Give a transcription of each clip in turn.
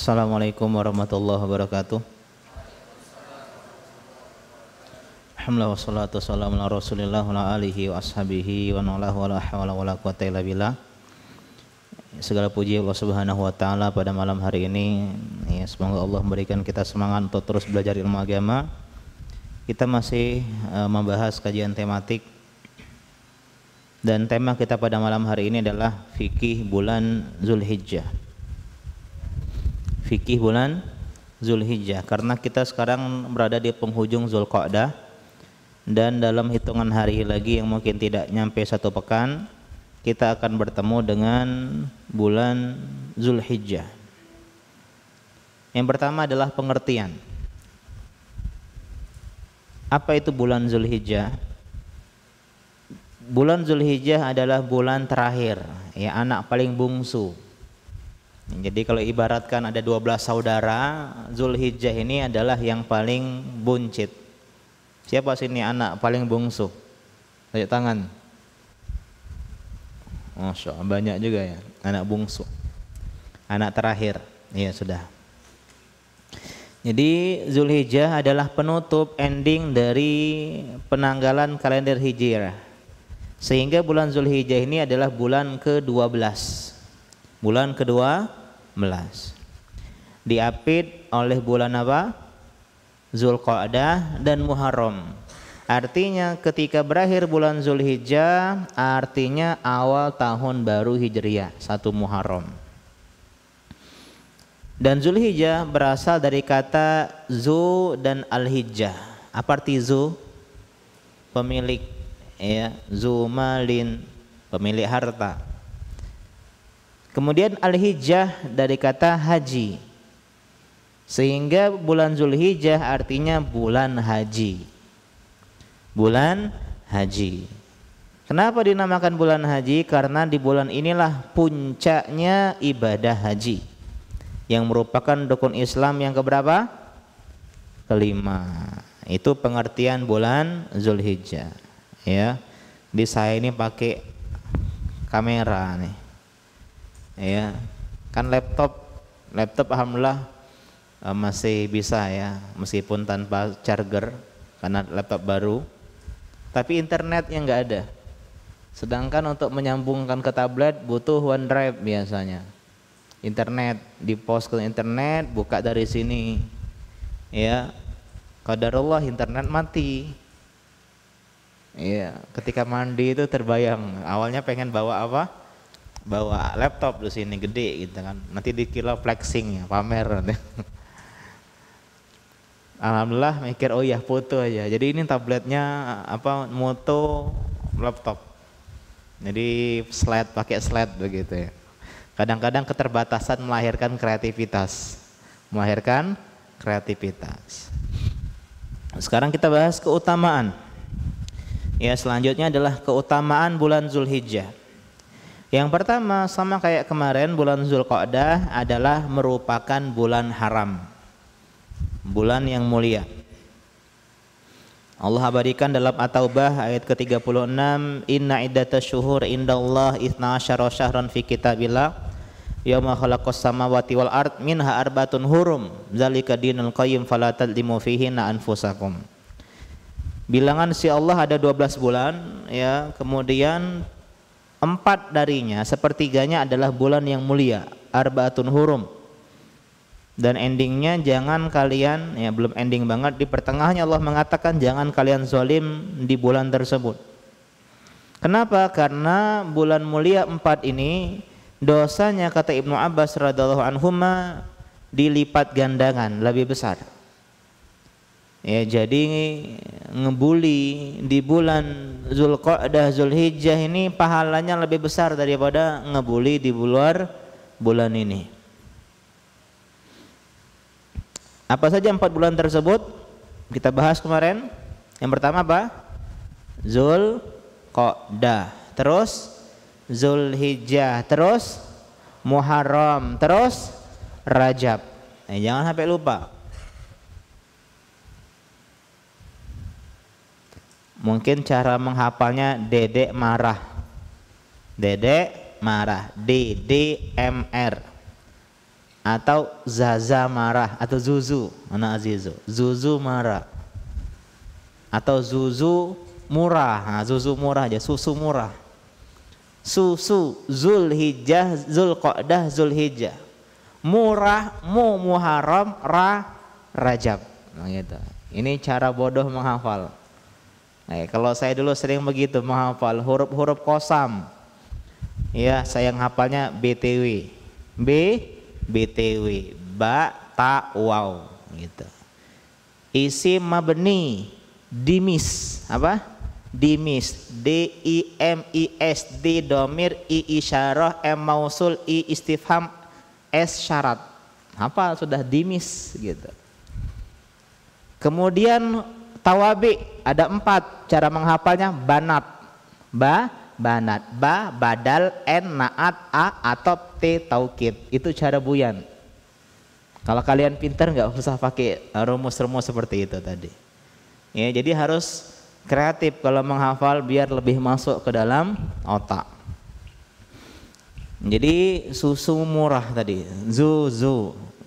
Assalamualaikum warahmatullahi wabarakatuh. Alhamdulillah wassalatu wassalamu ala Rasulillah wa ala alihi wa ashabihi wa la hawla wa la quwwata illa billah. Segala puji Allah Subhanahu wa taala pada malam hari ini. Ya, semoga Allah memberikan kita semangat untuk terus belajar ilmu agama. Kita masih membahas kajian tematik dan tema kita pada malam hari ini adalah fikih bulan Zulhijjah. Fikih bulan Zulhijjah, karena kita sekarang berada di penghujung Zulqa'dah dan dalam hitungan hari lagi yang mungkin tidak nyampe satu pekan kita akan bertemu dengan bulan Zulhijjah. Yang pertama adalah pengertian. Apa itu bulan Zulhijjah? Bulan Zulhijjah adalah bulan terakhir, ya, anak paling bungsu. Jadi kalau ibaratkan ada 12 saudara, Zulhijjah ini adalah yang paling buncit. Siapa sini anak paling bungsu? Tunjuk tangan. Masya Allah, banyak juga ya, anak bungsu. Anak terakhir, ya sudah. Jadi Zulhijjah adalah penutup ending dari penanggalan kalender Hijriah. Sehingga bulan Zulhijjah ini adalah bulan ke-12. Bulan ke-12 diapit oleh bulan apa? Zulqa'dah dan Muharram. Artinya ketika berakhir bulan Zulhijjah artinya awal tahun baru Hijriah, 1 Muharram. Dan Zulhijjah berasal dari kata Zu dan Al-Hijjah. Apa arti Zu? Pemilik, ya, Zu malin, pemilik harta. Kemudian Al-Hijjah dari kata haji. Sehingga bulan Zulhijjah artinya bulan haji. Bulan haji. Kenapa dinamakan bulan haji? Karena di bulan inilah puncaknya ibadah haji, yang merupakan rukun Islam yang keberapa? Kelima. Itu pengertian bulan Zulhijjah, ya. Di saya ini pakai kamera nih. Ya, kan laptop alhamdulillah masih bisa ya, meskipun tanpa charger karena laptop baru, tapi internetnya nggak ada. Sedangkan untuk menyambungkan ke tablet butuh OneDrive biasanya. Internet, di post ke internet, buka dari sini, ya. Qadarullah internet mati. Ya, ketika mandi itu terbayang, awalnya pengen bawa apa? Bawa laptop di sini gede gitu kan, nanti dikira flexing ya, pamer. Alhamdulillah mikir oh ya foto aja, jadi ini tabletnya apa, moto laptop, jadi slide, pakai slide begitu ya. Kadang-kadang keterbatasan melahirkan kreativitas. Sekarang kita bahas keutamaan. Ya, selanjutnya adalah keutamaan bulan Zulhijjah. Yang pertama, sama kayak kemarin, bulan Zulqa'dah adalah merupakan bulan haram, bulan yang mulia. Allah abadikan dalam At-Taubah ayat ke-36, inna iddatasy syuhur indallah 12 syahran fi kitabillah yauma khalaqas samawati wal ard minha arbatun hurum zalika dinul qayyim fala tadlimu fihinna anfusakum. Bilangan si Allah ada 12 bulan, ya, kemudian 4 darinya, sepertiganya adalah bulan yang mulia, arbaatun hurum. Dan endingnya jangan kalian, ya belum ending banget, di pertengahnya Allah mengatakan jangan kalian zalim di bulan tersebut. Kenapa? Karena bulan mulia 4 ini dosanya, kata Ibnu Abbas radhiyallahu anhuma, dilipat gandakan, lebih besar. Ya, jadi ngebuli di bulan Zulqa'dah, Zulhijjah ini pahalanya lebih besar daripada ngebuli di luar bulan ini. Apa saja 4 bulan tersebut? Kita bahas kemarin. Yang pertama apa? Zulqa'dah, terus Zulhijjah, terus Muharram, terus Rajab. Jangan sampai lupa. Mungkin cara menghafalnya Dedek marah. Dedek marah, DDMR. atau Zaza marah atau Zuzu, anak Azizu. Zuzu marah atau Zuzu murah. Nah, Zuzu murah aja, susu murah. Susu Zulhijjah, Zulqa'dah, Zulhijjah. Murah, Muharram, Rajab. Nah, gitu. Ini cara bodoh menghafal. Nah, kalau saya dulu sering begitu menghafal huruf-huruf kosam. Ya, saya hafalnya BTW. BTW, ba, ta, waw gitu. Isim mabni, dimis, apa? Dimis, DIMIS, D domir, I isyarah, M mausul, I istifham, S syarat. Hafal sudah dimis gitu. Kemudian tawabi ada 4 cara menghafalnya. Banat, banat, ba badal, n naat, a atau t taukid. Itu cara buyan. Kalau kalian pintar nggak usah pakai rumus-rumus seperti itu tadi. Ya, jadi harus kreatif kalau menghafal biar lebih masuk ke dalam otak. Jadi susu murah tadi,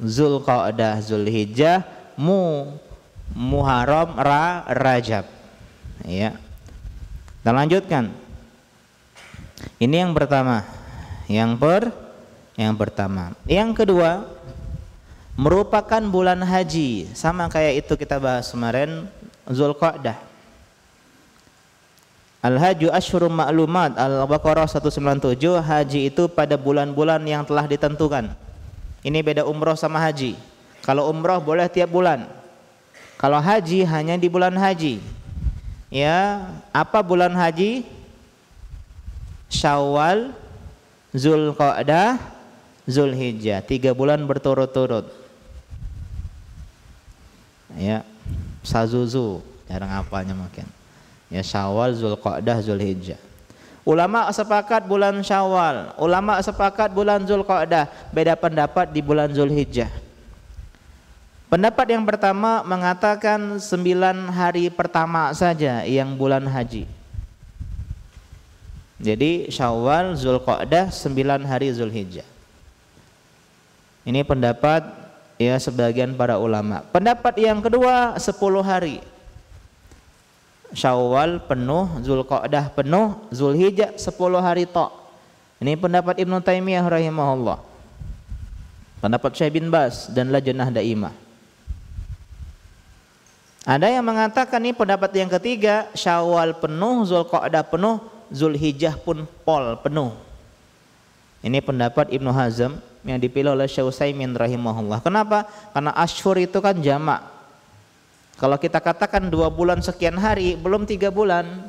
Zulqa'dah, Zulhijjah, Muharram, Rajab. Ya. Kita lanjutkan. Ini yang pertama. Yang pertama. Yang kedua, merupakan bulan haji. Sama kayak itu kita bahas kemarin, Zulqa'dah. Al-Hajju Asyhurum Ma'lumat, Al-Baqarah 197. Haji itu pada bulan-bulan yang telah ditentukan. Ini beda umroh sama haji. Kalau umroh boleh tiap bulan. Kalau haji hanya di bulan haji. Ya, apa bulan haji? Syawal, Zulqa'dah, Zulhijjah. 3 bulan berturut-turut. Ya, Sazuzu, jarang apanya mungkin. Ya, Syawal, Zulqa'dah, Zulhijjah. Ulama sepakat bulan Syawal, ulama sepakat bulan Zulqa'dah, beda pendapat di bulan Zulhijjah. Pendapat yang pertama mengatakan 9 hari pertama saja yang bulan haji. Jadi Syawal, Zulqa'dah, 9 hari Zulhijjah. Ini pendapat ya sebagian para ulama. Pendapat yang kedua 10 hari. Syawal penuh, Zulqa'dah penuh, Zulhijjah 10 hari tok. Ini pendapat Ibnu Taimiyah rahimahullah. Pendapat Syekh bin Baz dan Lajnah Daimah. Ada yang mengatakan ini pendapat yang ketiga, Syawal penuh, Zulqa'dah penuh, Zulhijjah pun penuh. Ini pendapat Ibnu Hazm yang dipilih oleh Syekh Utsaimin rahimahullah. Kenapa? Karena asyhur itu kan jamak. Kalau kita katakan 2 bulan sekian hari, belum 3 bulan,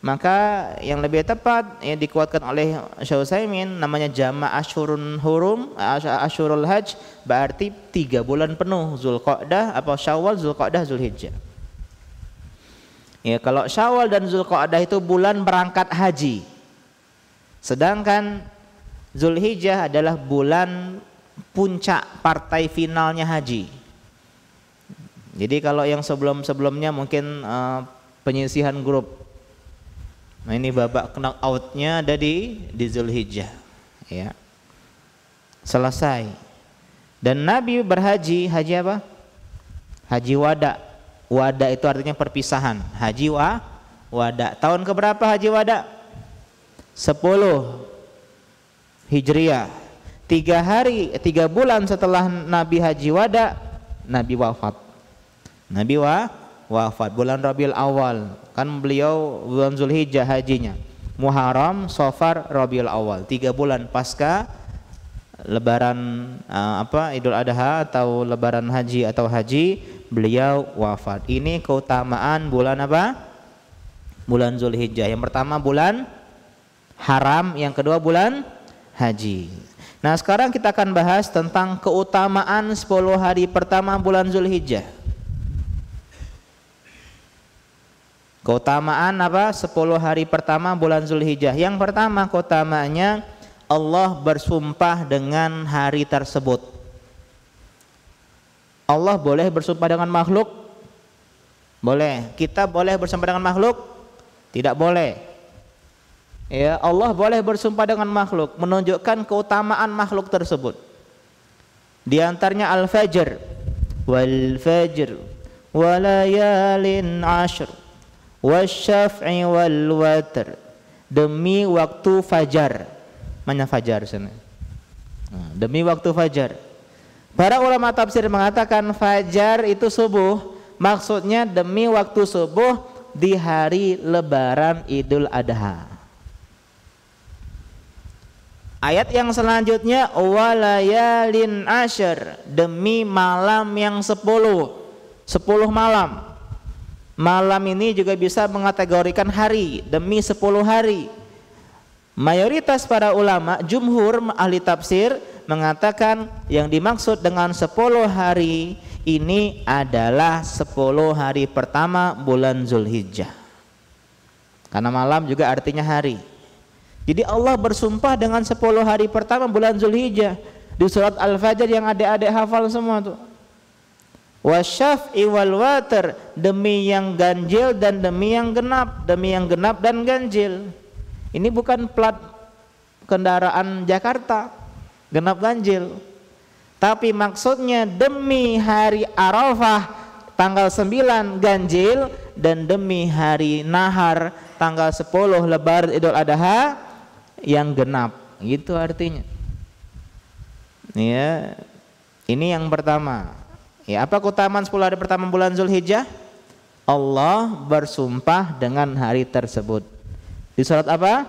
maka yang lebih tepat yang dikuatkan oleh Syekh Utsaimin namanya jamak asyhurun hurum, asyhurul hajj, berarti 3 bulan penuh, Zulqa'dah apa Syawal, Zulqa'dah, Zulhijjah. Ya, kalau Syawal dan Zulqa'dah itu bulan berangkat haji. Sedangkan Zulhijjah adalah bulan puncak partai finalnya haji. Jadi kalau yang sebelum-sebelumnya mungkin penyisihan grup. Nah, ini babak knock out-nya ada di Zulhijjah. Ya. Selesai. Dan Nabi berhaji, haji apa? Haji wada. Wada itu artinya perpisahan. Haji wada. Tahun keberapa haji wada? 10 Hijriah. 3 bulan setelah Nabi haji wada, Nabi wafat. Nabi wafat bulan Rabiul Awal. Kan beliau bulan Zulhijjah hajinya. Muharram, Safar, Rabiul Awal. 3 bulan pasca lebaran Idul Adha atau lebaran haji atau haji, beliau wafat. Ini keutamaan bulan apa? Bulan Zulhijjah. Yang pertama bulan haram, yang kedua bulan haji. Nah, sekarang kita akan bahas tentang keutamaan 10 hari pertama bulan Zulhijjah. Keutamaan apa? 10 hari pertama bulan Zulhijjah. Yang pertama keutamaannya, Allah bersumpah dengan hari tersebut. Allah boleh bersumpah dengan makhluk? Boleh. Kita boleh bersumpah dengan makhluk? Tidak boleh. Ya, Allah boleh bersumpah dengan makhluk, menunjukkan keutamaan makhluk tersebut. Di antaranya al-fajr, wal fajr walayalin ashr wasyaf'i wal watr, demi waktu fajar. Mana fajar sana? Demi waktu fajar. Para ulama tafsir mengatakan fajar itu subuh, maksudnya demi waktu subuh di hari lebaran Idul Adha. Ayat yang selanjutnya walayalin ashr, demi malam yang 10 malam. Malam ini juga bisa mengategorikan hari, demi 10 hari. Mayoritas para ulama, jumhur ahli tafsir mengatakan yang dimaksud dengan 10 hari ini adalah 10 hari pertama bulan Zulhijjah. Karena malam juga artinya hari. Jadi Allah bersumpah dengan 10 hari pertama bulan Zulhijjah di surat Al-Fajr yang adik-adik hafal semua tuh. Wasyaf'i wal watr, demi yang ganjil dan demi yang genap, demi yang genap dan ganjil. Ini bukan plat kendaraan Jakarta genap ganjil, tapi maksudnya demi hari Arafah tanggal 9 ganjil dan demi hari Nahar tanggal 10 Lebaran Idul Adha yang genap, gitu artinya. Ya, ini yang pertama. Ya, apa keutamaan 10 hari pertama bulan Zulhijjah? Allah bersumpah dengan hari tersebut. Di surat apa?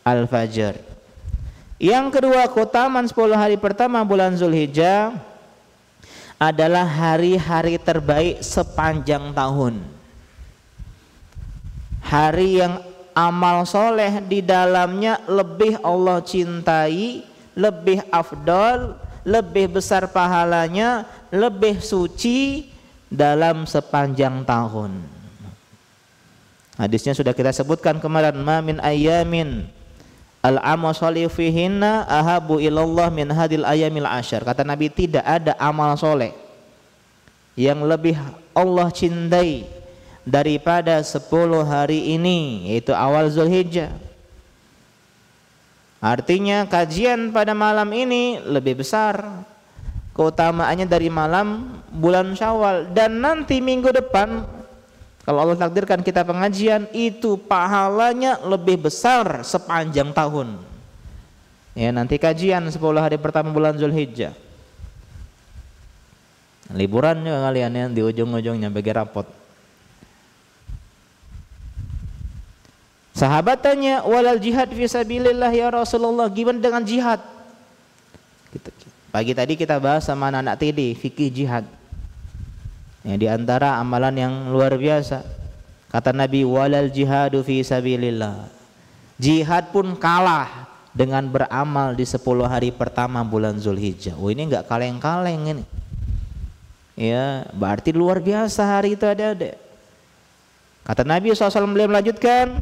Al-Fajr. Yang kedua, keutamaan 10 hari pertama bulan Zulhijjah adalah hari-hari terbaik sepanjang tahun. Hari yang amal soleh di dalamnya lebih Allah cintai, lebih afdol, lebih besar pahalanya, lebih suci dalam sepanjang tahun. Hadisnya sudah kita sebutkan kemarin, ma min ayyamin al-amal soleh fihinna ahabu ilallah min hadil ayyamil asyar. Kata Nabi, tidak ada amal soleh yang lebih Allah cintai daripada 10 hari ini, yaitu awal Zulhijjah. Artinya kajian pada malam ini lebih besar keutamaannya dari malam bulan Syawal. Dan nanti minggu depan kalau Allah takdirkan kita pengajian, itu pahalanya lebih besar sepanjang tahun. Ya, nanti kajian 10 hari pertama bulan Zulhijjah. Liburan juga kalian ya, di ujung-ujungnya bagi rapot. Sahabat tanya, walal jihad fisabilillah ya Rasulullah, gimana dengan jihad? Pagi tadi kita bahas sama anak-anak TD, fikih jihad. Ya, di antara amalan yang luar biasa. Kata Nabi, walal jihadu fisabilillah. Jihad pun kalah dengan beramal di 10 hari pertama bulan Zulhijjah. Oh, ini enggak kaleng-kaleng ini. Ya, berarti luar biasa hari itu ada. Kata Nabi SAW, beliau melanjutkan,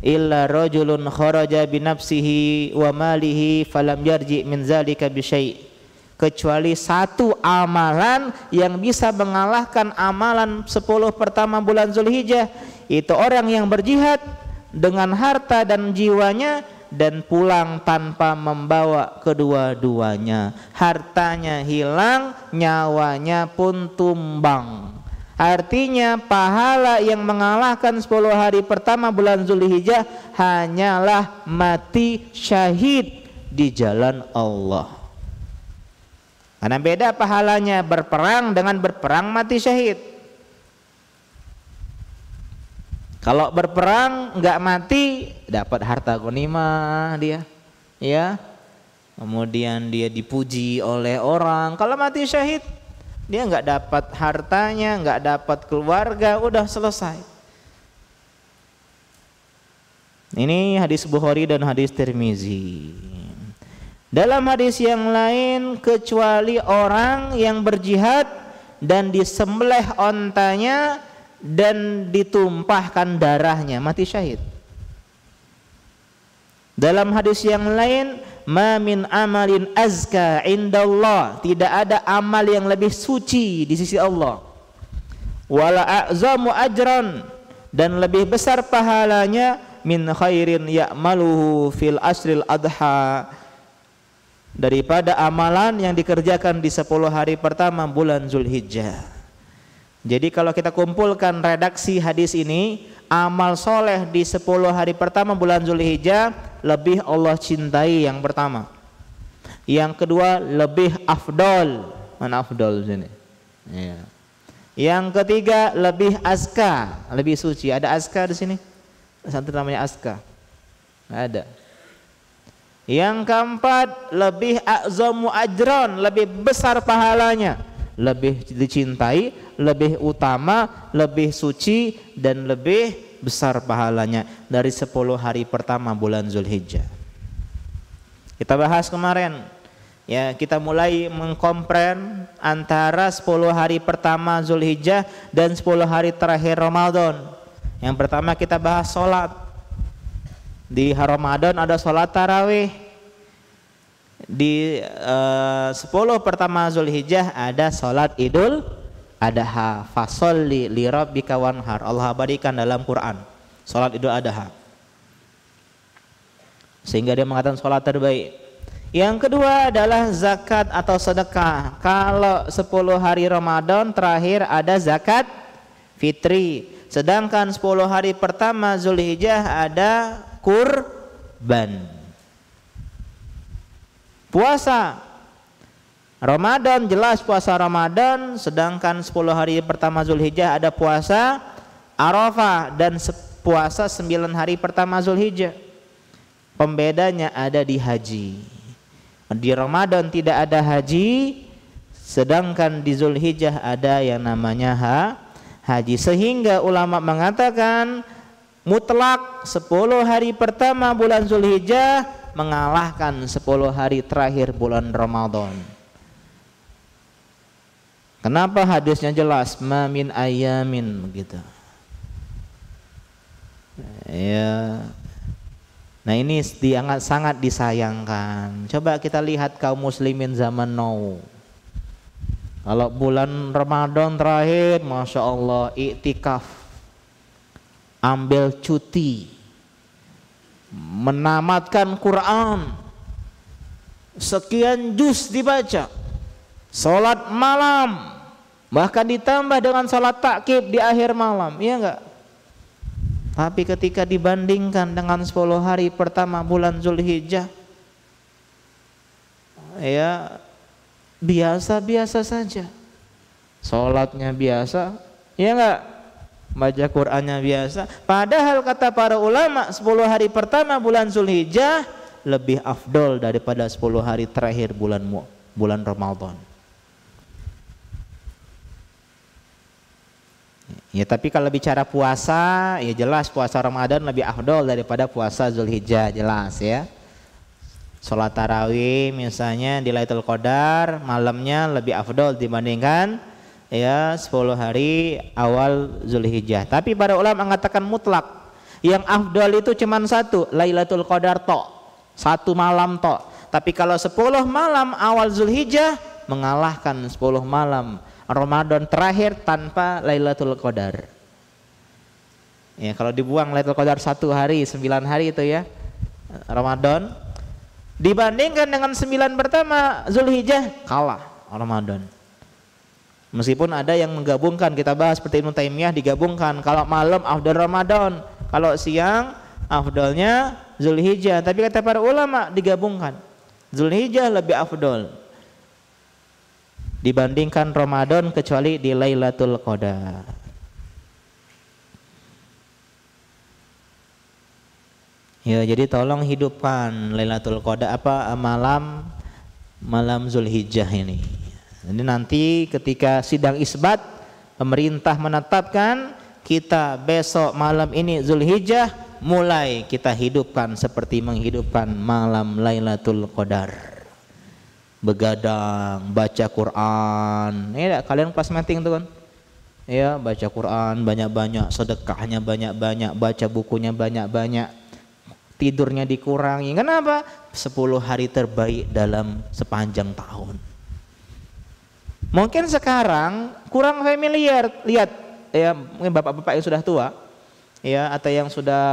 illa rajulun kharaja binafsihi wa malihi falam yarji min zalika bisyai', kecuali satu amalan yang bisa mengalahkan amalan 10 pertama bulan Zulhijjah, itu orang yang berjihad dengan harta dan jiwanya dan pulang tanpa membawa kedua-duanya. Hartanya hilang, nyawanya pun tumbang. Artinya pahala yang mengalahkan 10 hari pertama bulan Zulhijjah hanyalah mati syahid di jalan Allah. Karena beda pahalanya berperang dengan berperang mati syahid. Kalau berperang enggak mati, dapat harta ghanimah dia, ya. Kemudian dia dipuji oleh orang. Kalau mati syahid, dia enggak dapat hartanya, enggak dapat keluarga, udah selesai. Ini hadis Bukhari dan hadis Tirmizi. Dalam hadis yang lain, kecuali orang yang berjihad dan disembelih ontanya dan ditumpahkan darahnya, mati syahid. Dalam hadis yang lain, ma min amalin azka indallah, tidak ada amal yang lebih suci di sisi Allah, wala a'zamu ajran, dan lebih besar pahalanya, min khairin ya'maluhu fil asril adha, daripada amalan yang dikerjakan di 10 hari pertama bulan Zulhijjah. Jadi kalau kita kumpulkan redaksi hadis ini, amal soleh di 10 hari pertama bulan Zulhijjah lebih Allah cintai yang pertama. Yang kedua lebih afdol. Mana afdol sini? Ya. Yang ketiga lebih azka, lebih suci. Ada azka di sini? Satu namanya azka. Nggak ada. Yang keempat lebih a'zamu ajron, lebih besar pahalanya, lebih dicintai, lebih utama, lebih suci, dan lebih besar pahalanya dari 10 hari pertama bulan Zulhijjah. Kita bahas kemarin, ya, kita mulai mengkompren antara 10 hari pertama Zulhijjah dan 10 hari terakhir Ramadan. Yang pertama kita bahas sholat. Di Ramadan ada sholat tarawih. Di 10 pertama Zulhijjah ada sholat Idul Adha. Fasholli li rabbika wanhar. Allah abadikan dalam Quran sholat Idul Adha, sehingga dia mengatakan sholat terbaik. Yang kedua adalah zakat atau sedekah. Kalau 10 hari Ramadan terakhir ada zakat fitri, sedangkan 10 hari pertama Zulhijjah ada kurban. Puasa Ramadan jelas puasa Ramadan, sedangkan 10 hari pertama Zulhijjah ada puasa Arafah dan puasa 9 hari pertama Zulhijjah. Pembedanya ada di haji. Di Ramadan tidak ada haji, sedangkan di Zulhijjah ada yang namanya haji. Sehingga ulama mengatakan mutlak 10 hari pertama bulan Zulhijjah mengalahkan 10 hari terakhir bulan Ramadan. Kenapa? Hadisnya jelas, ma min ayamin, begitu. Ya. Nah ini sangat disayangkan. Coba kita lihat kaum muslimin zaman now. Kalau bulan Ramadan terakhir, Masya Allah, iktikaf, ambil cuti, menamatkan Quran, sekian juz dibaca, sholat malam, bahkan ditambah dengan sholat takkib di akhir malam, iya enggak? Tapi ketika dibandingkan dengan 10 hari pertama bulan Zulhijjah, ya biasa-biasa saja, sholatnya biasa, iya enggak? Baca Qur'annya biasa. Padahal kata para ulama 10 hari pertama bulan Zulhijjah lebih afdol daripada 10 hari terakhir bulan Ramadan. Ya, tapi kalau bicara puasa, ya jelas puasa Ramadan lebih afdol daripada puasa Zulhijjah, jelas ya. Sholat tarawih misalnya di Lailatul Qadar malamnya lebih afdol dibandingkan ya 10 hari awal Zulhijjah. Tapi para ulama mengatakan mutlak, yang afdal itu cuma satu, Lailatul Qadar tok, satu malam tok. Tapi kalau 10 malam awal Zulhijjah mengalahkan 10 malam Ramadan terakhir tanpa Lailatul Qadar. Ya, kalau dibuang Lailatul Qadar 1 hari, 9 hari itu ya Ramadan, dibandingkan dengan 9 pertama Zulhijjah kalah Ramadan. Meskipun ada yang menggabungkan, kita bahas seperti Ibnu Taimiyah digabungkan, kalau malam afdal Ramadan, kalau siang afdalnya Zulhijjah. Tapi kata para ulama digabungkan, Zulhijjah lebih afdal dibandingkan Ramadan kecuali di Lailatul Qadar. Ya, jadi tolong hidupkan Lailatul Qadar malam Zulhijjah ini. Jadi nanti ketika sidang isbat pemerintah menetapkan kita besok malam ini Zulhijjah, mulai kita hidupkan seperti menghidupkan malam Lailatul Qadar. Begadang, baca Quran. Ya, kalian pas meeting tuh kan? Ya, baca Quran banyak-banyak, sedekahnya banyak-banyak, baca bukunya banyak-banyak. Tidurnya dikurangi. Kenapa? 10 hari terbaik dalam sepanjang tahun. Mungkin sekarang kurang familiar, lihat ya, mungkin bapak-bapak yang sudah tua ya, atau yang sudah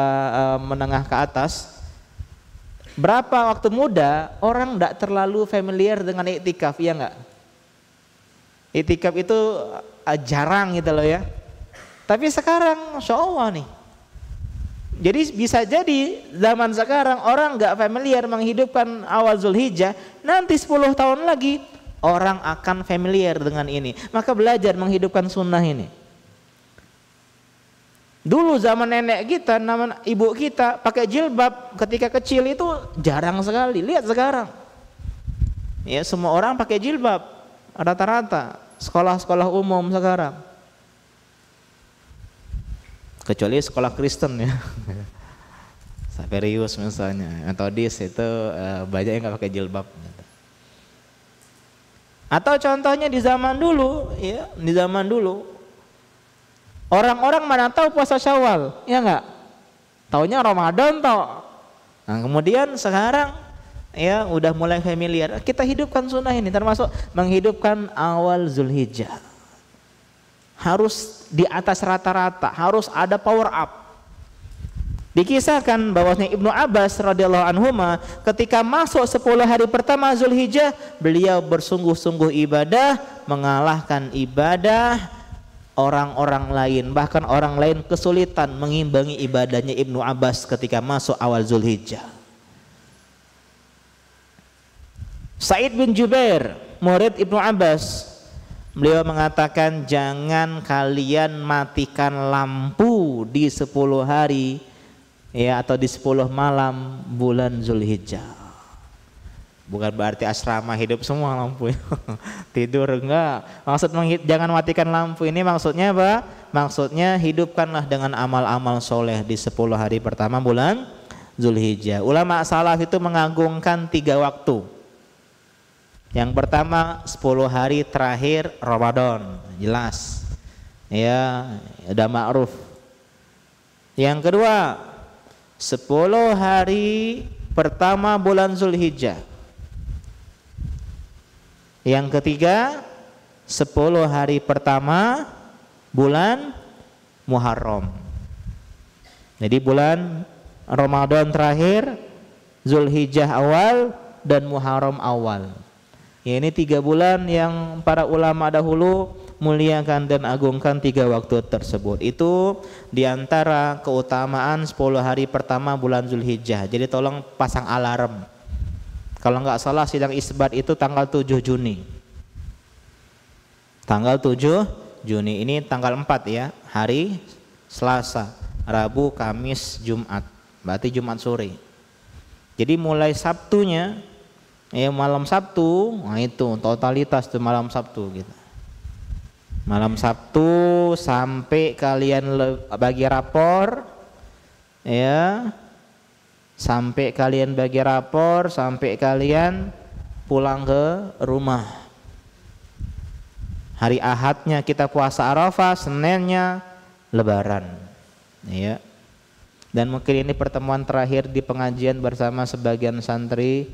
menengah ke atas, Berapa waktu muda orang tidak terlalu familiar dengan iktikaf, ya enggak? Iktikaf itu jarang gitu loh ya. Tapi sekarang Masya Allah nih. Jadi bisa jadi zaman sekarang orang nggak familiar menghidupkan awal Zulhijjah, nanti 10 tahun lagi orang akan familiar dengan ini. Maka belajar menghidupkan sunnah ini. Dulu zaman nenek kita, nama ibu kita pakai jilbab ketika kecil itu jarang sekali. Lihat sekarang, ya semua orang pakai jilbab rata-rata. Sekolah-sekolah umum sekarang, kecuali sekolah Kristen ya, Saverius misalnya, Metodis itu banyak yang nggak pakai jilbab. Atau contohnya di zaman dulu, ya di zaman dulu. Orang-orang mana tahu puasa Syawal, ya enggak? Taunya Ramadan toh. Nah, kemudian sekarang ya udah mulai familiar. Kita hidupkan sunnah ini, termasuk menghidupkan awal Zulhijjah. Harus di atas rata-rata, harus ada power up. Dikisahkan bahwasanya Ibnu Abbas radhiyallahu anhuma ketika masuk 10 hari pertama Zulhijjah, beliau bersungguh-sungguh ibadah, mengalahkan ibadah orang-orang lain, bahkan orang lain kesulitan mengimbangi ibadahnya Ibnu Abbas ketika masuk awal Zulhijjah. Sa'id bin Jubair, murid Ibnu Abbas, beliau mengatakan jangan kalian matikan lampu di 10 hari ya atau di 10 malam bulan Zulhijjah. Bukan berarti asrama hidup semua lampu tidur, enggak. Maksud jangan matikan lampu ini maksudnya apa? Maksudnya hidupkanlah dengan amal-amal soleh di 10 hari pertama bulan Zulhijjah. Ulama salaf itu mengagungkan 3 waktu. Yang pertama 10 hari terakhir Ramadan, jelas ya, udah ma'ruf. Yang kedua 10 hari pertama bulan Zulhijjah. Yang ketiga 10 hari pertama bulan Muharram. Jadi bulan Ramadan terakhir, Zulhijjah awal, dan Muharram awal. Ya, ini 3 bulan yang para ulama dahulu muliakan dan agungkan 3 waktu tersebut. Itu diantara keutamaan 10 hari pertama bulan Zulhijjah. Jadi tolong pasang alarm. Kalau nggak salah sidang isbat itu tanggal 7 Juni. Tanggal 7 Juni ini tanggal 4 ya, hari Selasa, Rabu, Kamis, Jumat. Berarti Jumat sore. Jadi mulai Sabtunya ya malam Sabtu, nah itu totalitas tuh malam Sabtu gitu. Malam Sabtu sampai kalian bagi rapor ya. Sampai kalian bagi rapor, sampai kalian pulang ke rumah. Hari Ahadnya kita puasa Arafah, Seninnya Lebaran. Ya. Dan mungkin ini pertemuan terakhir di pengajian bersama sebagian santri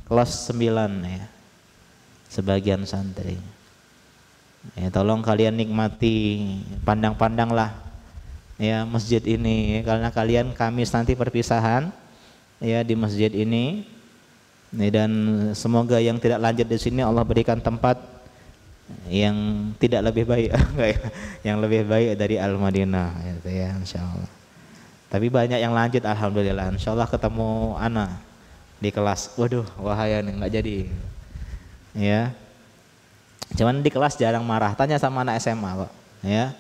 kelas 9 ya. Sebagian santri. Ya, tolong kalian nikmati, pandang-pandanglah ya masjid ini, karena kalian Kamis nanti perpisahan ya di masjid ini. Dan semoga yang tidak lanjut di sini Allah berikan tempat yang tidak lebih baik yang lebih baik dari Al-Madinah gitu ya insyaallah. Tapi banyak yang lanjut alhamdulillah. Insyaallah ketemu ana di kelas. Waduh, wahaya nih enggak jadi. Ya. Cuman di kelas jarang marah. Tanya sama anak SMA, Pak. Ya.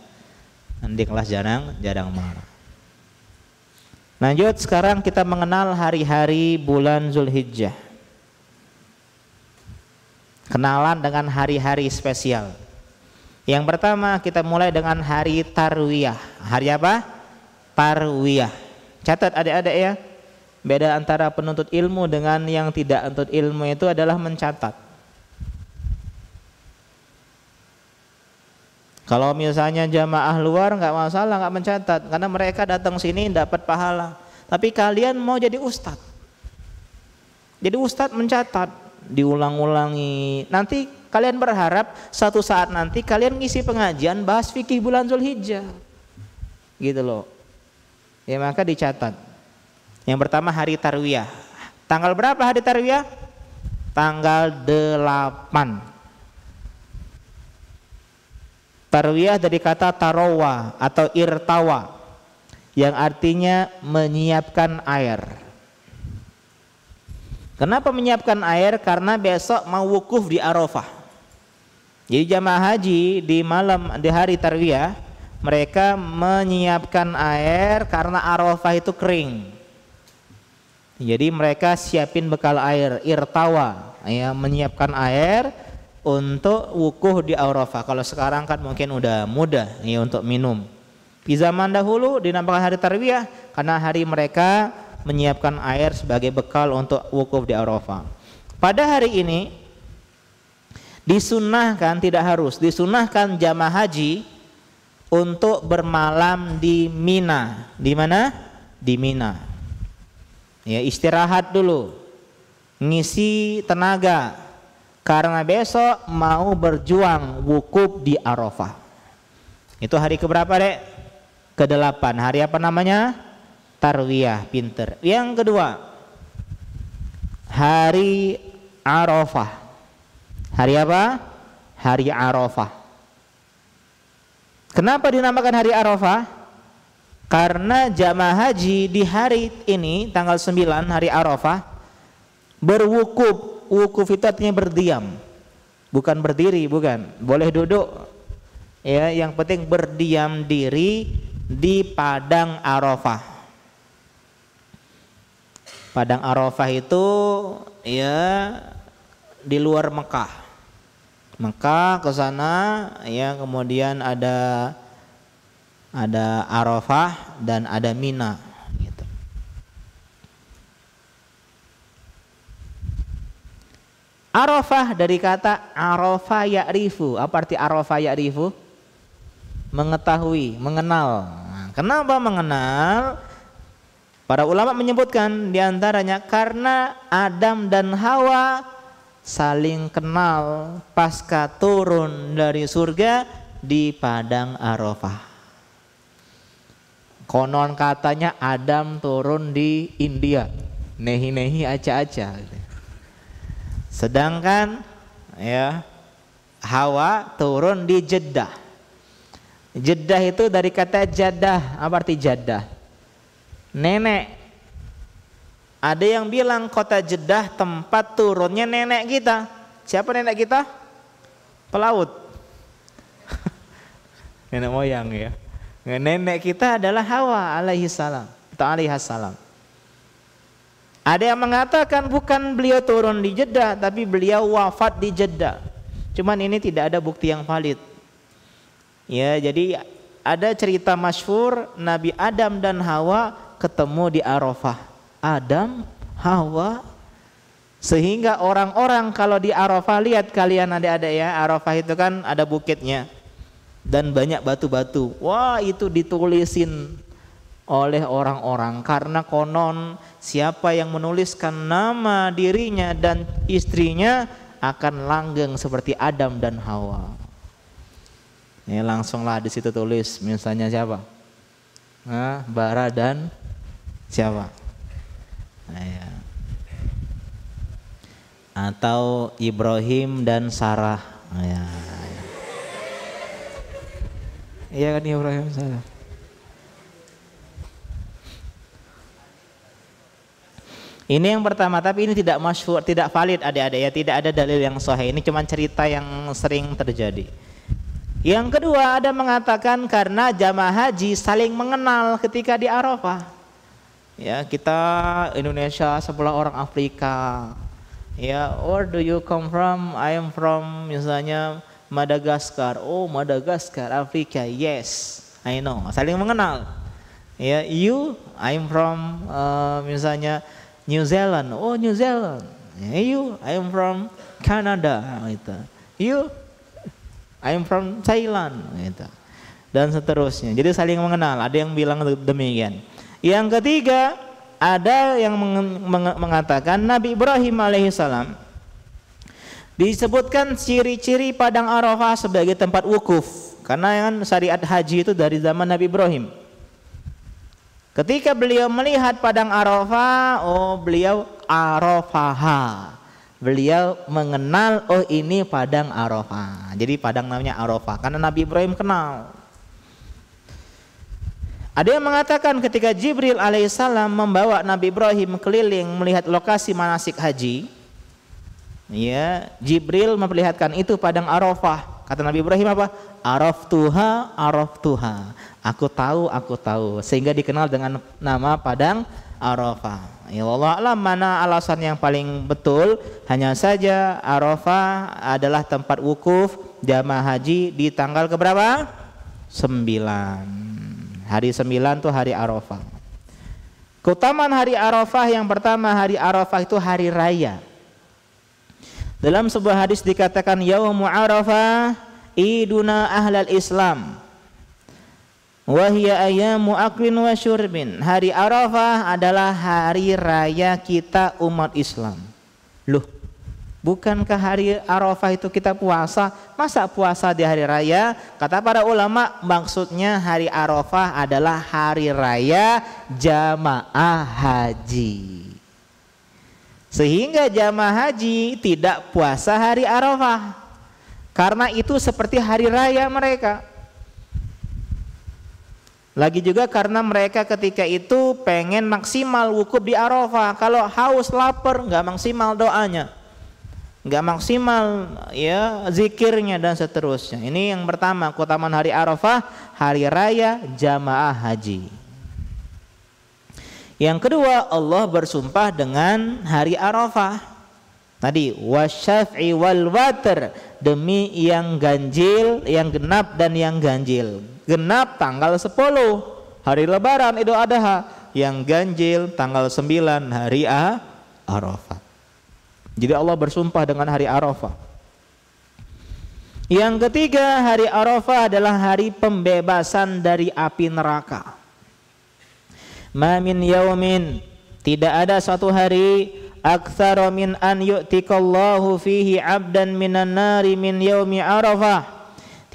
Di kelas jarang marah. Lanjut, sekarang kita mengenal hari-hari bulan Zulhijjah. Kenalan dengan hari-hari spesial. Yang pertama kita mulai dengan hari Tarwiyah. Hari apa? Tarwiyah. Catat adik-adik ya. Beda antara penuntut ilmu dengan yang tidak penuntut ilmu itu adalah mencatat. Kalau misalnya jamaah luar nggak masalah, nggak mencatat, karena mereka datang sini dapat pahala. Tapi kalian mau jadi ustadz, jadi ustadz mencatat, diulang-ulangi. Nanti kalian berharap satu saat nanti kalian ngisi pengajian bahas fikih bulan Zulhijjah, gitu loh. Ya maka dicatat. Yang pertama hari Tarwiyah. Tanggal berapa hari tarwiyah? Tanggal 8. Tarwiyah dari kata tarawa atau irtawa yang artinya menyiapkan air. Kenapa menyiapkan air? Karena besok mau wukuf di Arafah. Jadi jamaah haji di hari tarwiyah mereka menyiapkan air karena Arafah itu kering. Jadi mereka siapin bekal air, irtawa, ya, menyiapkan air untuk wukuf di Arafah. Kalau sekarang kan mungkin udah mudah ya untuk minum. Di zaman dahulu dinamakan hari tarwiyah karena hari mereka menyiapkan air sebagai bekal untuk wukuf di Arafah. Pada hari ini disunahkan, tidak harus, disunahkan jamaah haji untuk bermalam di Mina. Di mana? Di Mina. Ya, istirahat dulu, ngisi tenaga karena besok mau berjuang wukuf di Arafah. Itu hari keberapa, Dek? Ke-8. Hari apa namanya? Tarwiyah. Pinter. Yang kedua, hari Arafah. Hari apa? Hari Arafah. Kenapa dinamakan hari Arafah? Karena jamaah haji di hari ini tanggal 9 hari Arafah berwukuf. Wukuf itu artinya berdiam, bukan berdiri, bukan. Boleh duduk, ya, yang penting berdiam diri di padang Arafah. Padang Arafah itu ya di luar Mekah. Mekah ke sana ya, kemudian ada Arafah dan ada Mina gitu. Arafah dari kata Arafa ya'rifu. Apa arti Arafa ya'rifu? Mengetahui, mengenal. Nah, kenapa mengenal? Para ulama menyebutkan diantaranya karena Adam dan Hawa saling kenal pasca turun dari surga di padang Arafah. Konon katanya Adam turun di India, nehi-nehi aja-aja. Sedangkan ya Hawa turun di Jeddah. Jeddah itu dari kata jadah. Apa arti jadah? Nenek. Ada yang bilang kota Jeddah tempat turunnya nenek kita. Siapa nenek kita? Pelaut. Nenek moyang ya. Nenek kita adalah Hawa alaihi salam atau alaihi salam. Ada yang mengatakan bukan beliau turun di Jeddah, tapi beliau wafat di Jeddah. Cuman ini tidak ada bukti yang valid. Ya, jadi ada cerita masyhur Nabi Adam dan Hawa ketemu di Arafah. Adam, Hawa, sehingga orang-orang kalau di Arafah, lihat kalian adik-adik ya, Arafah itu kan ada bukitnya dan banyak batu-batu. Wah, itu ditulisin oleh orang-orang karena konon siapa yang menuliskan nama dirinya dan istrinya akan langgeng seperti Adam dan Hawa. Ya, langsunglah di situ tulis misalnya siapa? Nah, Bara dan siapa? Nah, ya. Atau Ibrahim dan Sarah. Nah, ya. Iya kan, Ibrahim Sarah. Ini yang pertama, tapi ini tidak masyhur, tidak valid adik-adik ya, tidak ada dalil yang sahih. Ini cuma cerita yang sering terjadi. Yang kedua, ada mengatakan karena jamaah haji saling mengenal ketika di Arafah. Ya, kita Indonesia sebelah orang Afrika. Ya, where do you come from? I am from misalnya Madagaskar. Oh, Madagaskar, Afrika. Yes, I know. Saling mengenal. Ya, you, I'm from misalnya New Zealand. Oh, New Zealand. Ya, you, I'm from Canada. Gitu. You, I'm from Thailand. Gitu. Dan seterusnya. Jadi saling mengenal. Ada yang bilang demikian. Yang ketiga, ada yang mengatakan Nabi Ibrahim alaihissalam disebutkan ciri-ciri padang Arafah sebagai tempat wukuf karena yang syariat haji itu dari zaman Nabi Ibrahim. Ketika beliau melihat padang Arafah, oh beliau Arafaha. Beliau mengenal, oh ini padang Arafah. Jadi padang namanya Arafah karena Nabi Ibrahim kenal. Ada yang mengatakan ketika Jibril alaihissalam membawa Nabi Ibrahim keliling melihat lokasi manasik haji, ya, Jibril memperlihatkan itu padang Arafah. Kata Nabi Ibrahim apa? Araftuha, araftuha. Aku tahu, sehingga dikenal dengan nama padang Arafah. Ya Allah alam mana alasan yang paling betul, hanya saja Arafah adalah tempat wukuf jamaah haji di tanggal keberapa? 9. Hari 9 tuh hari Arafah. Keutamaan hari Arafah yang pertama, hari Arafah itu hari raya. Dalam sebuah hadis dikatakan Yaumu Arafah iduna ahlal Islam wa hiya ayyamu aklin wa syurbin. Hari Arafah adalah hari raya kita umat Islam. Loh, bukankah hari Arafah itu kita puasa? Masa puasa di hari raya? Kata para ulama, maksudnya hari Arafah adalah hari raya jamaah haji. Sehingga jamaah haji tidak puasa hari Arafah, karena itu seperti hari raya mereka. Lagi juga karena mereka ketika itu pengen maksimal wukuf di Arafah. Kalau haus lapar nggak maksimal doanya, nggak maksimal ya zikirnya dan seterusnya. Ini yang pertama, keutamaan hari Arafah, hari raya jamaah haji. Yang kedua, Allah bersumpah dengan hari Arafah. Tadi wasyaf'i wal watr, demi yang ganjil, yang genap dan yang ganjil. Genap tanggal 10 hari Lebaran Idul Adha, yang ganjil tanggal 9 hari Arafah. Jadi Allah bersumpah dengan hari Arafah. Yang ketiga, hari Arafah adalah hari pembebasan dari api neraka. Ma min yaumin, tidak ada satu hari aktsara min an yu'tikallahu fihi 'abdan minan nari min yaumi Arafah.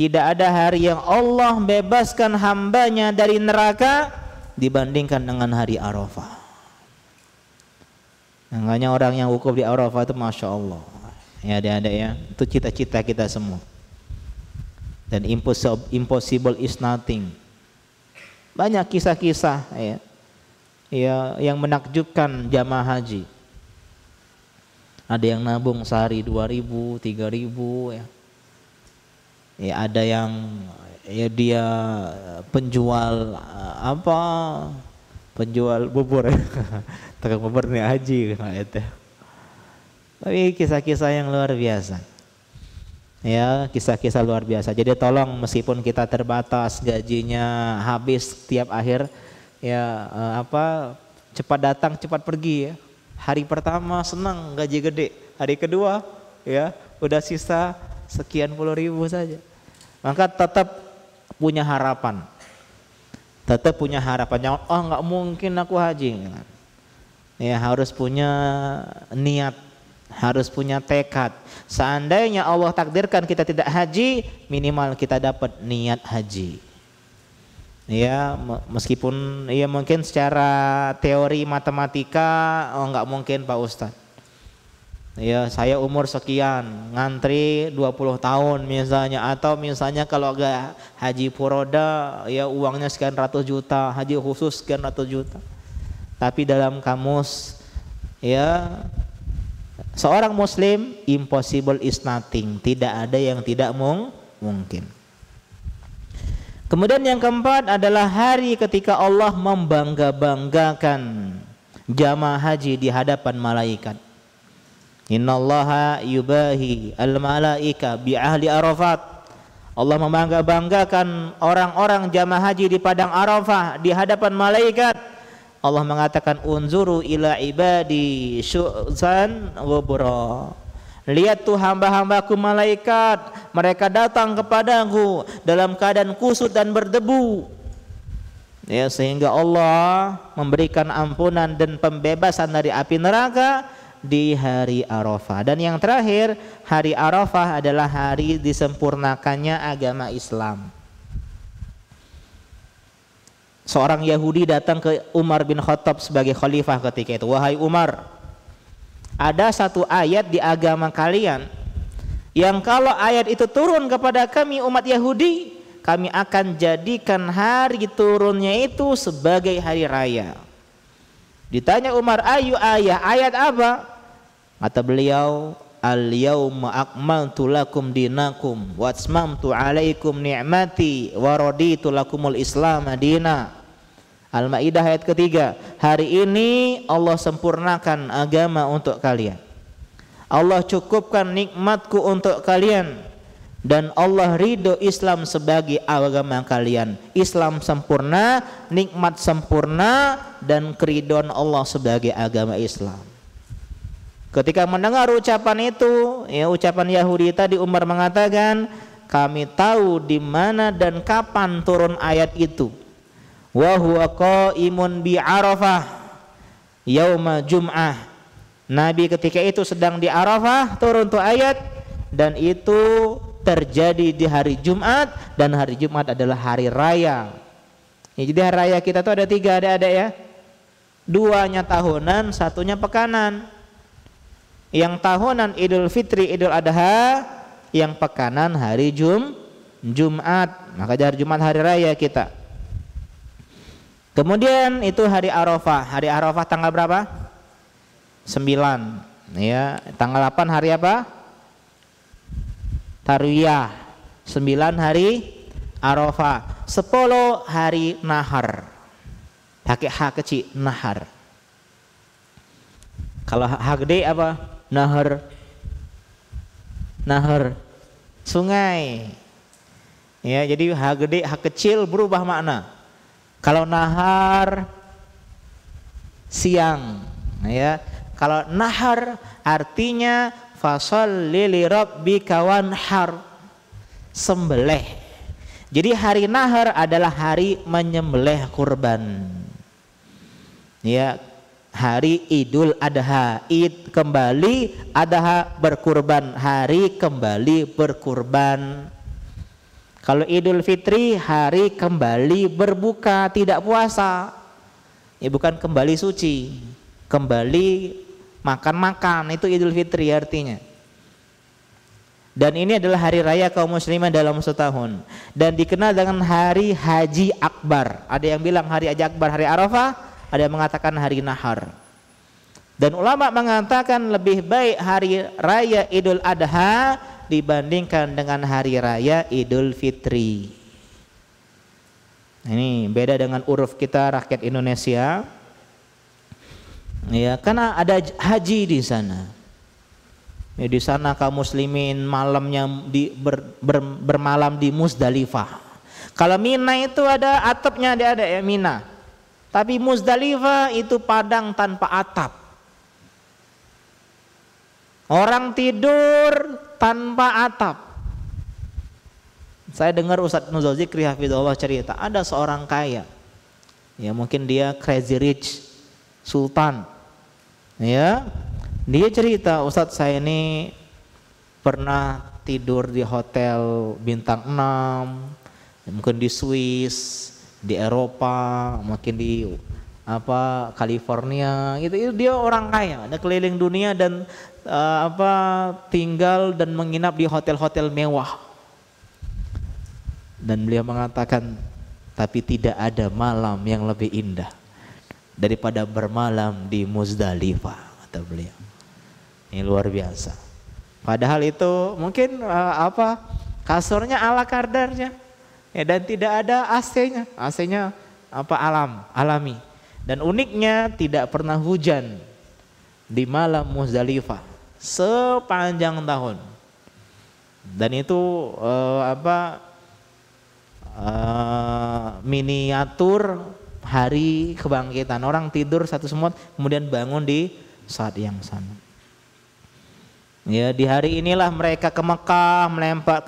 Tidak ada hari yang Allah bebaskan hambanya dari neraka dibandingkan dengan hari Arafah. Makanya orang yang wukuf di Arafah itu Masya Allah, ya adik-adik ya, itu cita-cita kita semua. Dan impossible is nothing. Banyak kisah-kisah ya yang menakjubkan jamaah haji. Ada yang nabung sehari 2.000, 3.000 ya. Ya ada yang ya dia penjual penjual bubur. Tukang bubur nih haji itu. Tapi kisah-kisah yang luar biasa. Ya, kisah-kisah luar biasa. Jadi tolong, meskipun kita terbatas gajinya, habis tiap akhir ya cepat datang cepat pergi ya. Hari pertama senang gaji gede, hari kedua ya udah sisa sekian puluh ribu saja. Maka tetap punya harapan. Tetap punya harapan. Oh nggak mungkin aku haji. Ya harus punya niat, harus punya tekad. Seandainya Allah takdirkan kita tidak haji, minimal kita dapat niat haji. Ya meskipun ya mungkin secara teori matematika nggak mungkin Pak Ustadz. Ya saya umur sekian ngantri 20 tahun misalnya, atau misalnya kalau agak haji furoda ya uangnya sekian ratus juta, haji khusus sekian ratus juta. Tapi dalam kamus ya seorang muslim, impossible is nothing, tidak ada yang tidak mungkin. Kemudian yang keempat adalah hari ketika Allah membangga-banggakan jamaah haji di hadapan malaikat. Innallaha yubahi al-malaika bi ahli Arafat. Allah membangga-banggakan orang-orang jamaah haji di padang Arafah di hadapan malaikat. Allah mengatakan unzuru ila ibadi syu'zan wa bura. Lihat tuh hamba-hambaku malaikat, mereka datang kepadaku dalam keadaan kusut dan berdebu. Ya, sehingga Allah memberikan ampunan dan pembebasan dari api neraka di hari Arafah. Dan yang terakhir, hari Arafah adalah hari disempurnakannya agama Islam. Seorang Yahudi datang ke Umar bin Khattab sebagai khalifah ketika itu. Wahai Umar, ada satu ayat di agama kalian yang kalau ayat itu turun kepada kami umat Yahudi, kami akan jadikan hari turunnya itu sebagai hari raya. Ditanya Umar, ayu ayat apa? Kata beliau, al-yauma akmaltu lakum dinakum wa atmamtu alaikum ni'mati wa raditu lakumul islam madina. Al-Maidah ayat ketiga. Hari ini Allah sempurnakan agama untuk kalian. Allah cukupkan nikmatku untuk kalian, dan Allah ridho Islam sebagai agama kalian. Islam sempurna, nikmat sempurna, dan keridhaan Allah sebagai agama Islam. Ketika mendengar ucapan itu, ya ucapan Yahudi tadi, Umar mengatakan, kami tahu di mana dan kapan turun ayat itu. Wa huwa qaimun bi Arafah yauma Jum'ah. Nabi ketika itu sedang di Arafah, turun tuh ayat, dan itu terjadi di hari Jumat, dan hari Jumat adalah hari raya. Ya, jadi hari raya kita tuh ada 3 adik-adik ya. 2-nya tahunan, 1-nya pekanan. Yang tahunan Idul Fitri, Idul Adha, yang pekanan hari Jumat. Maka hari Jumat hari raya kita. Kemudian itu hari Arafah. Hari Arafah tanggal berapa? 9. Ya, tanggal 8 hari apa? Tarwiyah. 9 hari Arafah. 10 hari Nahar. Pakai H kecil, Nahar. Kalau H gede apa? Nahar. Nahar. Sungai. Ya, jadi H gede, H kecil berubah makna. Kalau nahar siang, ya. Kalau nahar artinya fasholli li rabbika wanhar, sembelih. Jadi hari nahar adalah hari menyembelih kurban. Ya, hari Idul Adha, Id kembali, Adha berkurban, hari kembali berkurban. Kalau Idul Fitri hari kembali berbuka, tidak puasa. Ya bukan kembali suci, kembali makan-makan, itu Idul Fitri artinya. Dan ini adalah hari raya kaum muslimin dalam setahun, dan dikenal dengan hari Haji Akbar. Ada yang bilang hari Haji Akbar hari Arafah, ada yang mengatakan hari Nahar. Dan ulama mengatakan lebih baik hari raya Idul Adha dibandingkan dengan hari raya Idul Fitri. Ini beda dengan uruf kita rakyat Indonesia. Ya, karena ada haji di sana. Ya, di sana kaum muslimin malamnya bermalam di Muzdalifah. Kalau Mina itu ada atapnya, ada ya Mina. Tapi Muzdalifah itu padang tanpa atap. Orang tidur tanpa atap. Saya dengar Ustadz Nuzul Zikri hafizahullah cerita, ada seorang kaya, ya mungkin dia crazy rich sultan, ya dia cerita, Ustadz saya ini pernah tidur di hotel bintang 6, mungkin di Swiss, di Eropa, mungkin di California, gitu. Dia orang kaya, ada keliling dunia dan tinggal dan menginap di hotel-hotel mewah. Dan beliau mengatakan, tapi tidak ada malam yang lebih indah daripada bermalam di Muzdalifah, kata beliau. Ini luar biasa. Padahal itu mungkin kasurnya ala kadarnya, ya, dan tidak ada AC-nya. AC-nya alami. Dan uniknya tidak pernah hujan di malam Muzdalifah sepanjang tahun. Dan itu miniatur hari kebangkitan. Orang tidur satu semut, kemudian bangun di saat yang sama. Ya, di hari inilah mereka ke Mekah,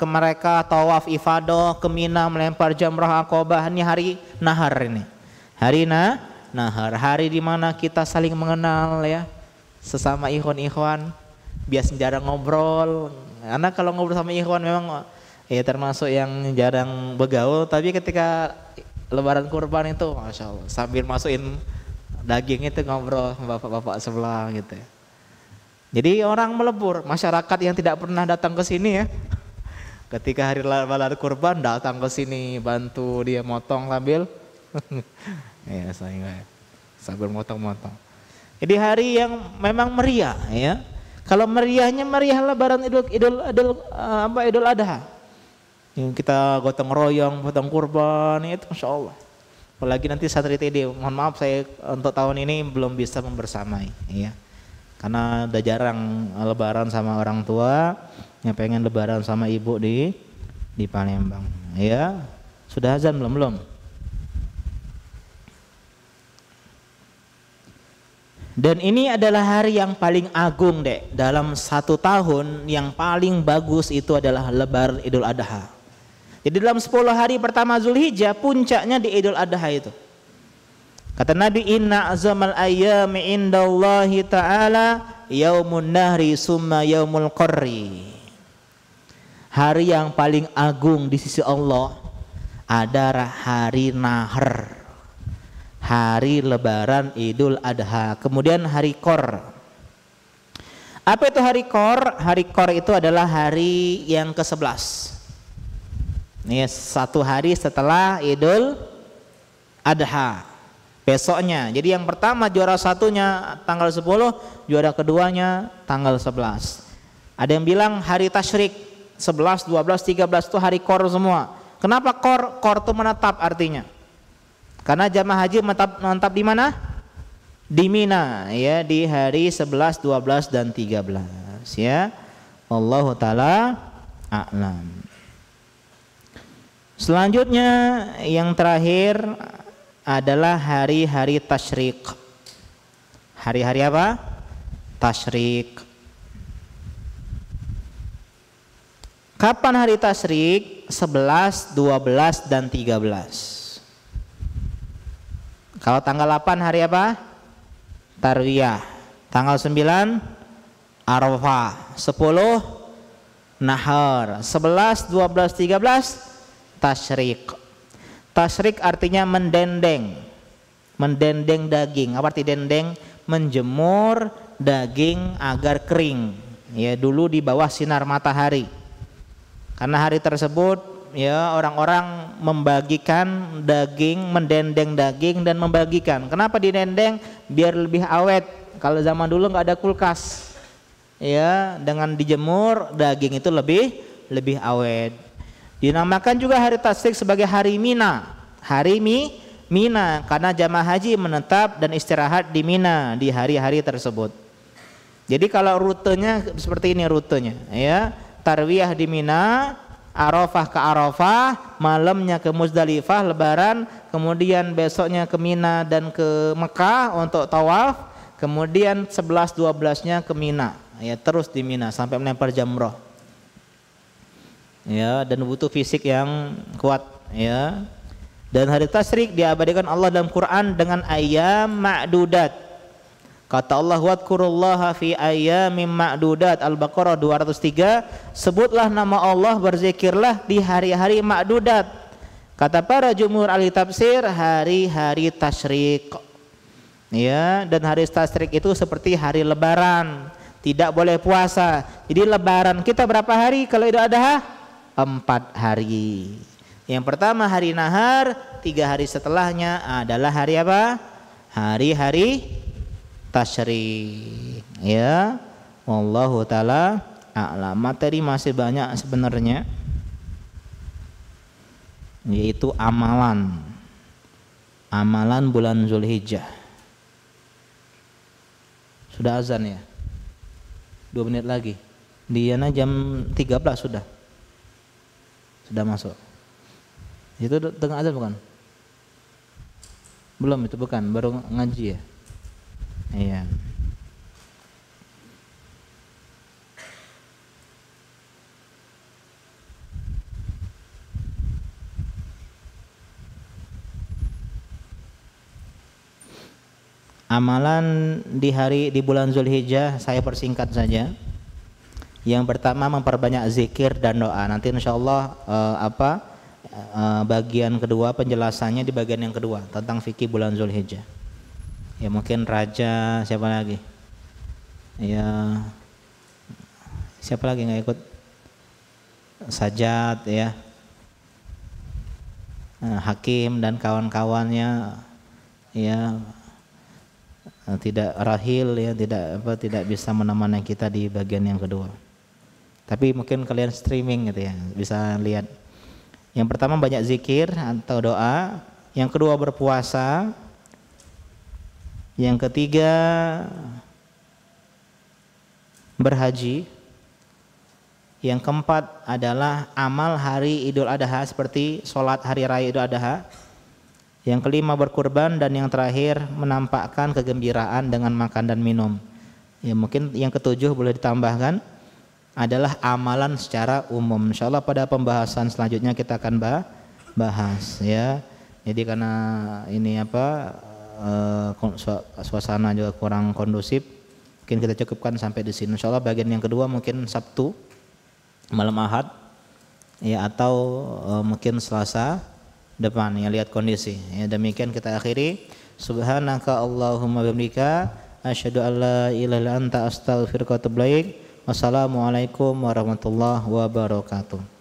mereka tawaf ifadah, ke Mina melempar jamrah Aqabah. Ini hari nahar ini. Hari nahar, hari di mana kita saling mengenal ya, sesama ikhwan, biasa jarang ngobrol. Karena kalau ngobrol sama ikhwan memang ya termasuk yang jarang bergaul, tapi ketika Lebaran kurban itu, masya Allah, sambil masukin daging itu ngobrol bapak-bapak sebelah gitu. Jadi orang melebur, masyarakat yang tidak pernah datang ke sini ya, ketika hari lebaran kurban datang ke sini, bantu dia motong sambil ya sambil motong-motong. Jadi hari yang memang meriah ya. Kalau meriahnya meriah lebaran Idul Adha. Yang kita gotong royong, potong kurban itu masya Allah. Apalagi nanti Santri TD, mohon maaf saya untuk tahun ini belum bisa membersamai ya. Karena udah jarang lebaran sama orang tua, yang pengen lebaran sama ibu di Palembang ya. Sudah azan belum? Dan ini adalah hari yang paling agung dek. Dalam satu tahun yang paling bagus itu adalah lebaran Idul Adha. Jadi dalam 10 hari pertama Zulhijjah puncaknya di Idul Adha itu. Kata Nabi, inna azamal ayyami indallahi ta'ala yaumun nahri summa yaumul qarri. Hari yang paling agung di sisi Allah adalah hari Nahar, hari lebaran Idul Adha, kemudian hari Qor. Apa itu hari Qor? Hari Qor itu adalah hari yang ke-11. Ini satu hari setelah Idul Adha, besoknya. Jadi yang pertama juara satunya tanggal 10, juara keduanya tanggal 11. Ada yang bilang hari tasyrik 11, 12, 13 itu hari Qor semua. Kenapa Qor? Qor itu menetap artinya. Karena jamaah haji menetap di mana? Di Mina ya, di hari 11, 12 dan 13 ya. Wallahu taala a'lam. Selanjutnya yang terakhir adalah hari-hari tasyrik. Hari-hari apa? Tasyrik. Kapan hari tasyrik? 11, 12 dan 13. Kalau tanggal 8 hari apa? Tarwiyah. Tanggal 9 Arafah. 10 Nahar. 11, 12, 13 tasyrik. Tasyrik artinya mendendeng. Mendendeng daging. Apa arti dendeng? Menjemur daging agar kering. Ya, dulu di bawah sinar matahari. Karena hari tersebut ya orang-orang membagikan daging, mendendeng daging dan membagikan. Kenapa didendeng? Biar lebih awet. Kalau zaman dulu nggak ada kulkas. Ya, dengan dijemur daging itu lebih awet. Dinamakan juga hari tasyrik sebagai hari Mina. Hari Mina karena jamaah haji menetap dan istirahat di Mina di hari-hari tersebut. Jadi kalau rutenya seperti ini rutenya ya. Tarwiyah di Mina, Arafah ke Arafah, malamnya ke Muzdalifah lebaran, kemudian besoknya ke Mina dan ke Mekah untuk tawaf, kemudian 11 12-nya ke Mina. Ya, terus di Mina sampai melempar jamrah. Ya, dan butuh fisik yang kuat ya. Dan hari tasyrik diabadikan Allah dalam Quran dengan ayam ma'dudat. Kata Allah, wadkurullaha fi ayyamin ma'dudat. Al-Baqarah 203. Sebutlah nama Allah, berzikirlah di hari-hari ma'dudat. Kata para jumhur ahli tafsir, hari-hari tasyrik. Ya, dan hari tasyrik itu seperti hari lebaran, tidak boleh puasa. Jadi lebaran kita berapa hari kalau Idul Adha? 4 hari. Yang pertama hari Nahar, 3 hari setelahnya adalah hari apa? Hari-hari tasyrik. Ya, wallahu taala a'lam. Materi masih banyak sebenarnya, yaitu amalan bulan Zulhijjah. Sudah azan ya? 2 menit lagi. Diana jam 13 sudah masuk. Itu tengah azan bukan? Belum, itu bukan, baru ngaji ya. Iya. Amalan di bulan Zulhijjah saya persingkat saja. Yang pertama memperbanyak zikir dan doa. Nanti insyaallah bagian kedua, penjelasannya di bagian yang kedua tentang fikih bulan Zulhijjah. Ya mungkin Raja, siapa lagi? Ya siapa lagi nggak ikut? Sajat ya, Hakim dan kawan-kawannya ya tidak rahil ya, tidak bisa menemani kita di bagian yang kedua. Tapi mungkin kalian streaming gitu ya, bisa lihat. Yang pertama banyak zikir atau doa, yang kedua berpuasa, yang ketiga berhaji, yang keempat adalah amal hari Idul Adha seperti sholat hari raya Idul Adha. Yang kelima berkurban, dan yang terakhir menampakkan kegembiraan dengan makan dan minum. Ya mungkin yang ketujuh boleh ditambahkan adalah amalan secara umum. Insyaallah pada pembahasan selanjutnya kita akan bahas ya. Jadi karena ini suasana juga kurang kondusif, mungkin kita cukupkan sampai di sini. Insyaallah bagian yang kedua mungkin Sabtu malam Ahad ya, atau mungkin Selasa depan ya, lihat kondisi ya. Demikian kita akhiri. Subhanaka Allahumma bihamdika asyhadu an la ilaha illa anta astaghfiruka wa atubu ilaik. Wassalamualaikum warahmatullahi wabarakatuh.